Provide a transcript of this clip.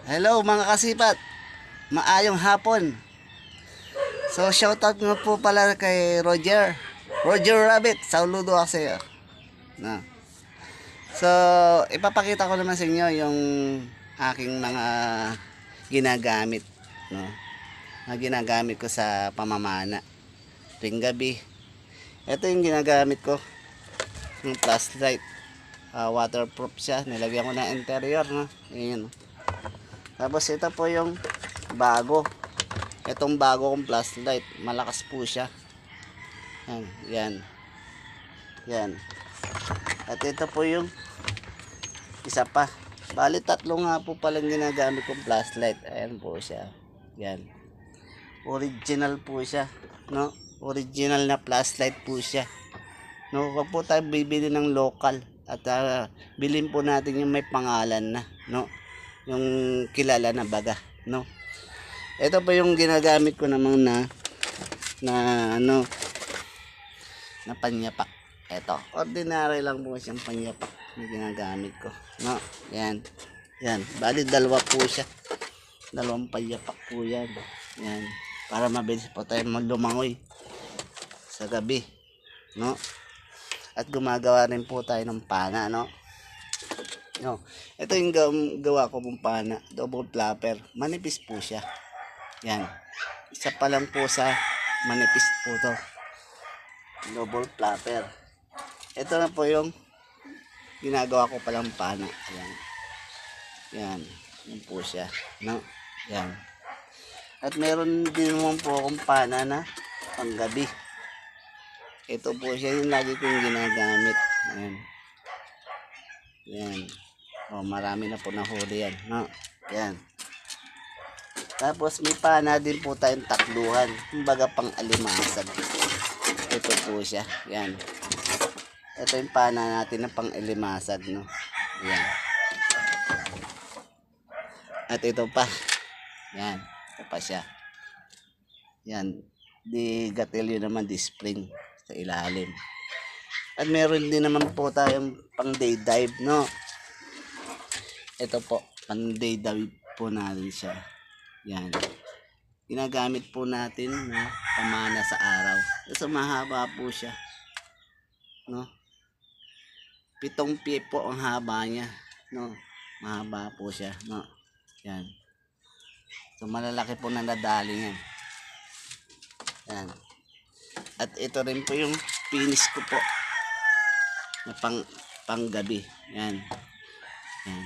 Hello mga kasipat, maayong hapon. So shoutout nga po pala kay Roger Rabbit, saludo ako sa iyo. No. So ipapakita ko naman sa inyo yung aking mga ginagamit, no? Mga ginagamit ko sa pamamana tuwing gabi. Ito yung ginagamit ko, yung flashlight. Waterproof siya, nilagyan ko ng interior, no? Ayan. Tapos ito po yung bago. Itong bago kong flashlight, malakas po siya. Yan. Yan. At ito po yung isa pa. Bali tatlo nga po palang ginagamit kong flashlight. Ayan po siya. Yan. Original po siya, no? Original na flashlight po siya. No, wag po tayo bibili ng local at bilhin po natin yung may pangalan na, no? Yung kilala na baga, no? Ito pa yung ginagamit ko namang na ano, na panyapak. Ito, ordinary lang po siyang panyapak na ginagamit ko, no? Yan. Yan, bali dalawa po siya. Dalawang panyapak po yan. Yan, para mabilis po tayo lumangoy sa gabi, no? At gumagawa rin po tayo ng pana, no? No. Ito yung gawa ko mong pana, double flapper. Manipis po siya. Yan. Isa pa lang po sa manipis po to. Double flapper. Ito na po yung ginagawa ko palang pana. Yan. Yan. Yan po siya, no? Yan. At meron din naman po akong pana na panggabi. Ito po siya yung lagi kong ginagamit. Ayan. Ayan. O, marami na po nahuli yan, no? Ayan. Tapos may pana din po tayong takluhan. Kumbaga pang alimasag. Ito po siya. Ayan. Ito yung pana natin na pang alimasag, no? Ayan. At ito pa. Ayan. Ito pa siya. Ayan. Di gatilyo naman, di spring sa ilalim. At meron din naman po tayong pang day dive, no? Ito po, pang day dive po natin siya. Yan. Ginagamit po natin na pamana sa araw. Kasi mahaba po siya, no? 7 pie po ang haba niya, no? Mahaba po siya, no? Yan. So malalaki po na nadali yan. Yan. At ito rin po yung finish ko po na pang gabi. Yan. Yan.